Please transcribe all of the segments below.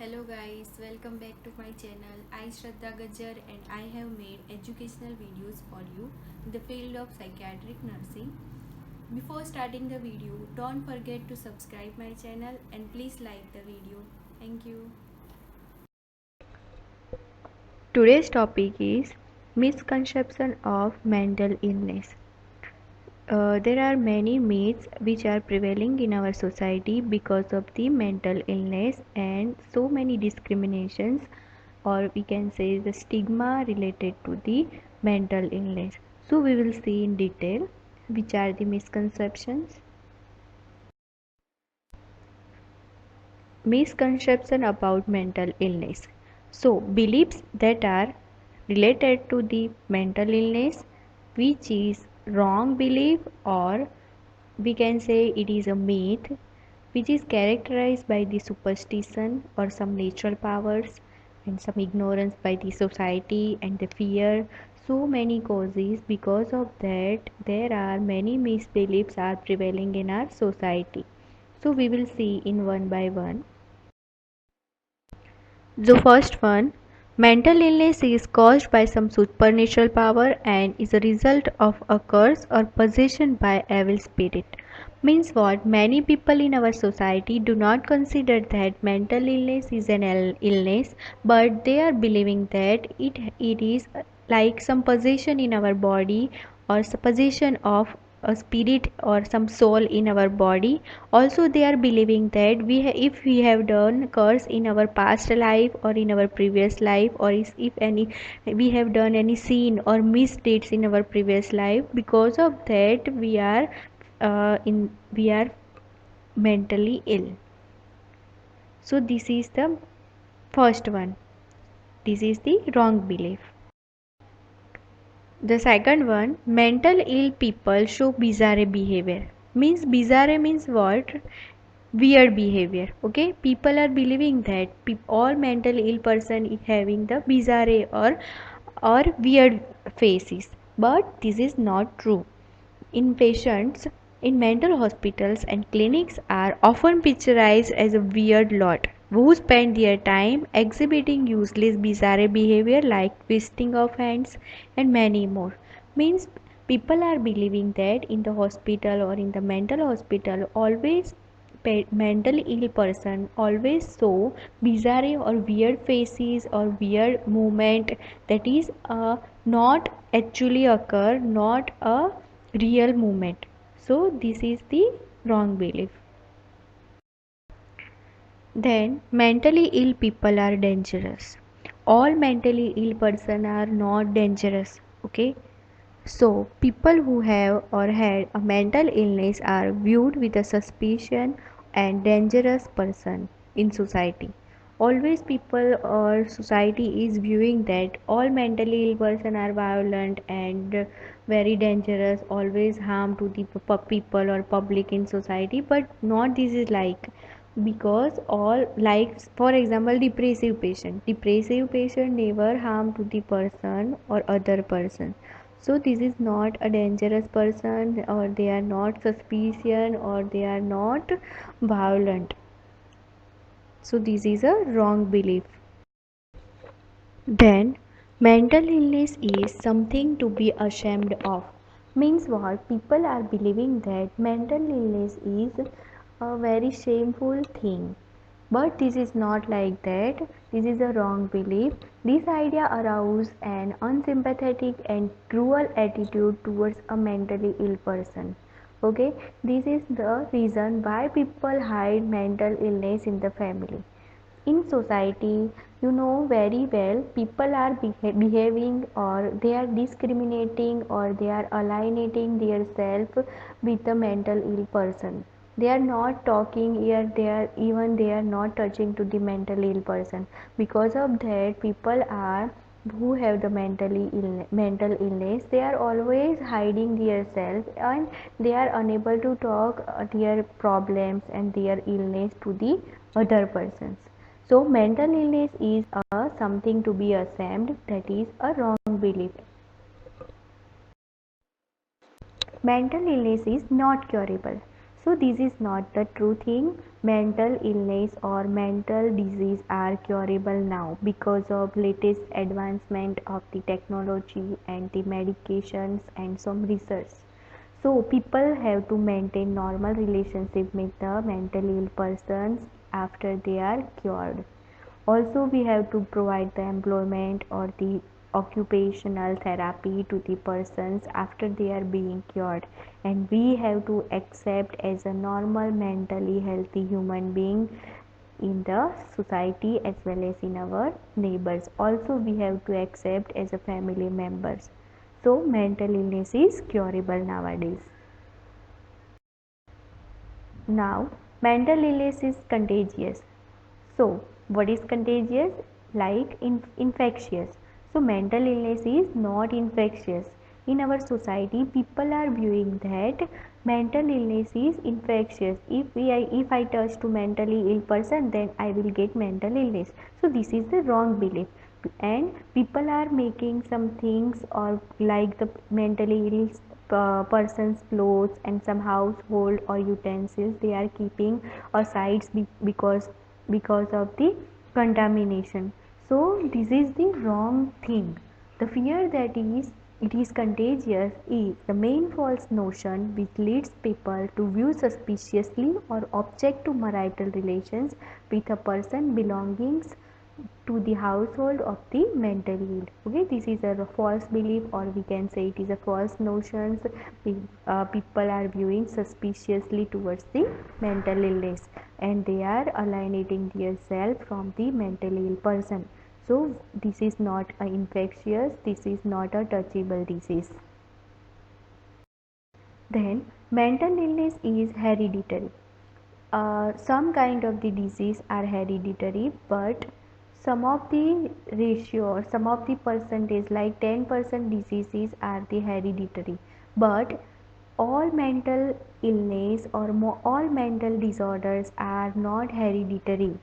Hello guys, welcome back to my channel. I Shraddha Gajjar and I have made educational videos for you in the field of psychiatric nursing. Before starting the video, don't forget to subscribe my channel and please like the video. Thank you. Today's topic is misconception of mental illness. There are many myths which are prevailing in our society because of the mental illness and so many discriminations, or we can say the stigma related to the mental illness. So we will see in detail which are the misconceptions. Misconception about mental illness. So, beliefs that are related to the mental illness, which is wrong belief, or we can say it is a myth, which is characterized by the superstition or some natural powers and some ignorance by the society and the fear. So many causes, because of that there are many misbeliefs are prevailing in our society. So we will see in one by one. The first one, mental illness is caused by some supernatural power and is a result of a curse or possession by evil spirit. Means what? Many people in our society do not consider that mental illness is an illness, but they are believing that it is like some possession in our body or possession of a spirit or some soul in our body. Also they are believing that if we have done curse in our past life or in our previous life, or if any we have done any sin or misdeeds in our previous life, because of that we are mentally ill. So this is the first one. This is the wrong belief. The second one, mental ill people show bizarre behavior. Means bizarre means what? Weird behavior. Okay, people are believing that all mental ill person is having the bizarre or weird faces, but this is not true. In patients in mental hospitals and clinics are often picturized as a weird lot who spend their time exhibiting useless bizarre behavior like twisting of hands and many more. Means people are believing that in the hospital or in the mental hospital always mentally ill person always show bizarre or weird faces or weird movement that is not actually occur, not a real movement. So this is the wrong belief. Then mentally ill people are dangerous. All mentally ill person are not dangerous. Okay. So people who have or had a mental illness are viewed with a suspicion and dangerous person in society. Always people or society is viewing that all mentally ill person are violent and very dangerous, always harm to the people or public in society, but not this is like, because all, like for example depressive patient never harm to the person or other person. So this is not a dangerous person, or they are not suspicious, or they are not violent. So this is a wrong belief. Then mental illness is something to be ashamed of. Means what? People are believing that mental illness is a very shameful thing. But this is not like that. This is a wrong belief. This idea arouses an unsympathetic and cruel attitude towards a mentally ill person. Okay, this is the reason why people hide mental illness in the family. In society, you know very well, people are behaving, or they are discriminating, or they are alienating their self with a mental ill person. They are not talking here, they are not touching to the mentally ill person. Because of that, people are who have the mental illness, they are always hiding their self, and they are unable to talk their problems and their illness to the other persons. So mental illness is something to be ashamed, that is a wrong belief. Mental illness is not curable. So this is not the true thing. mental illness or mental disease are curable now because of latest advancement of the technology and the medications and some research. So people have to maintain normal relationship with the mentally ill persons after they are cured. Also, we have to provide the employment or the occupational therapy to the persons after they are being cured, and we have to accept as a normal mentally healthy human being in the society as well as in our neighbors. Also, we have to accept as a family members. So mental illness is curable nowadays. Now, mental illness is contagious. So, what is contagious? Like infectious. So, mental illness is not infectious. In our society, people are viewing that mental illness is infectious. If I touch to mentally ill person, then I will get mental illness. So, this is the wrong belief. And people are making some things or like the mentally ill person's clothes and some household or utensils they are keeping or sites because of the contamination. So this is the wrong thing. The fear that is it is contagious is the main false notion which leads people to view suspiciously or object to marital relations with a person belonging to the household of the mentally ill. Okay, this is a false belief, or we can say it is a false notions. People are viewing suspiciously towards the mental illness, and they are alienating themselves from the mentally ill person. So this is not a infectious, this is not a touchable disease. Then mental illness is hereditary. Some kind of the disease are hereditary, but some of the ratio or some of the percentage like 10% diseases are the hereditary, but all mental illness or all mental disorders are not hereditary.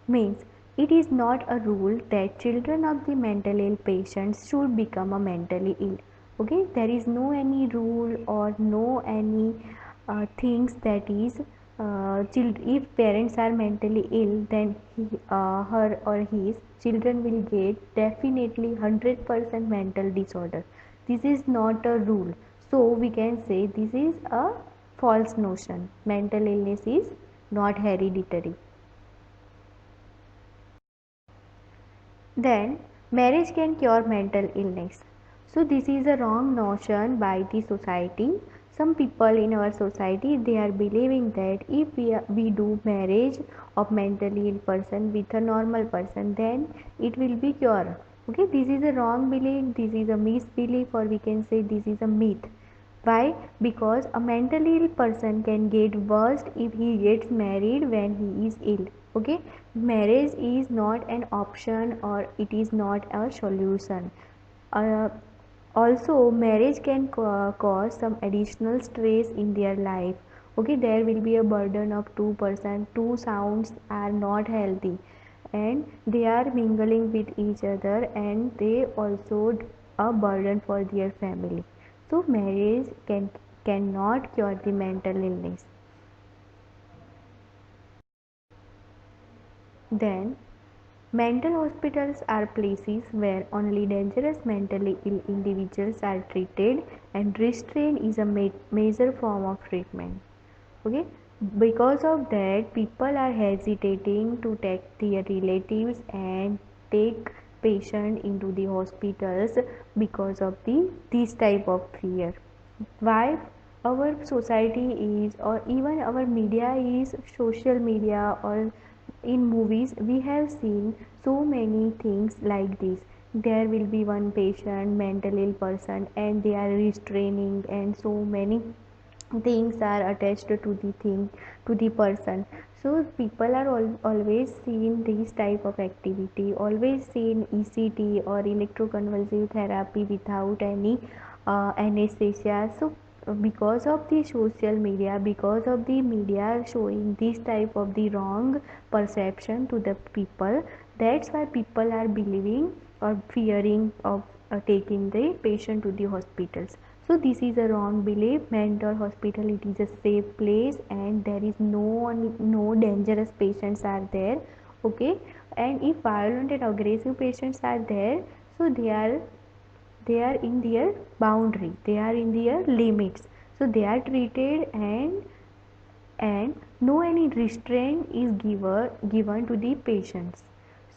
Means it is not a rule that children of the mentally ill patients should become a mentally ill. Okay, there is no any rule or no any things that is if parents are mentally ill, then her or his children will get definitely 100% mental disorder. This is not a rule. So we can say this is a false notion. Mental illness is not hereditary. Then marriage can cure mental illness. So this is a wrong notion by the society. Some people in our society they are believing that if we do marriage of mentally ill person with a normal person, then it will be cure. Okay, this is a wrong belief. This is a misbelief, or we can say this is a myth. Why? Because a mentally ill person can get worse if he gets married when he is ill. Okay, marriage is not an option or it is not a solution. Uh, Also, marriage can cause some additional stress in their life. Okay, there will be a burden of 2%. Two sounds are not healthy, and they are mingling with each other, and they also a burden for their family. So marriage cannot cure the mental illness. Then mental hospitals are places where only dangerous mentally ill individuals are treated, and restraint is a major form of treatment. Okay, because of that people are hesitating to take their relatives and take patient into the hospitals because of this type of fear. Why? Our society is, or even our media is, social media or in movies we have seen so many things like this. There will be one patient mental ill person and they are restraining, and so many things are attached to the thing, to the person. So people are always seeing this type of activity, always seeing ECT or electroconvulsive therapy without any anesthesia. So because of the social media, because of the media showing this type of the wrong perception to the people, that's why people are believing or fearing of taking the patient to the hospitals. So this is a wrong belief. Mental hospital, it is a safe place and there is no dangerous patients are there. Okay, and if violent and aggressive patients are there, so they are in their boundary, they are in their limits, so they are treated, and no any restraint is given to the patients.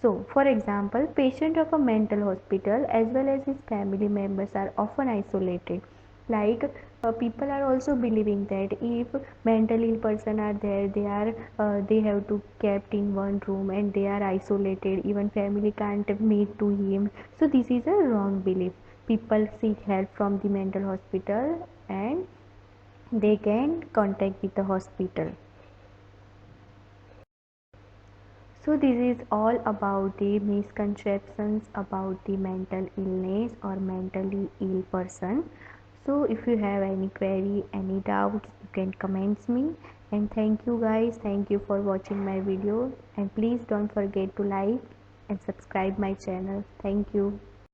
So for example, patient of a mental hospital as well as his family members are often isolated. Like people are also believing that if mentally ill person are there, they have to kept in one room and they are isolated, even family can't meet to him. So this is a wrong belief. People seek help from the mental hospital and they can contact with the hospital. So this is all about the misconceptions about the mental illness or mentally ill person. So if you have any query, any doubts, you can comment me. And thank you guys. Thank you for watching my video. And please don't forget to like and subscribe my channel. Thank you.